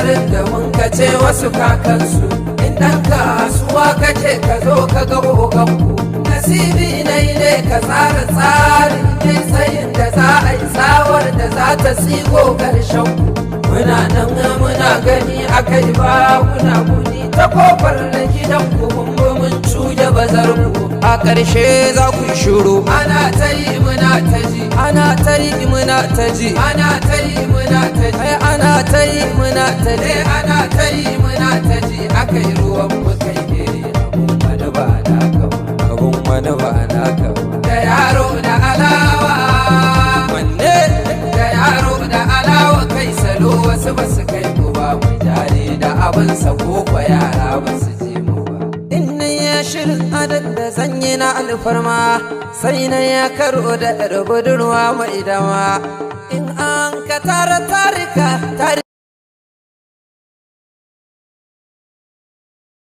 garin da mun kace wasu kakansu in ɗan kasuwa kake ka zo ka ga oganku nasibi nai ne ka tsara tsarin ne tsayin da za a yi tsawar da za ta tsigo ƙarshen muna nan muna gani akai ba kuna guni ta kofar da gidan ku mun cuja bazar ku a ƙarshe za ku shiru ana ta yi muna ta ji ana ta yi muna ta ji ana ta yi muna ta ji ana ta yi muna ta ji ana ta yi muna ta ji akai ruwan mu kai ne abun wani ba na kama abun wani ba na kama da yaro da alawa wanne da yaro da alawa kai salo wasu ba su kai mu ba mu jare da abinsa ko kwa yara ba su je mu ba in ya shirin adad da zanyi na alfarma sai na ya karo da budurwa mai dama in an ka tara tarika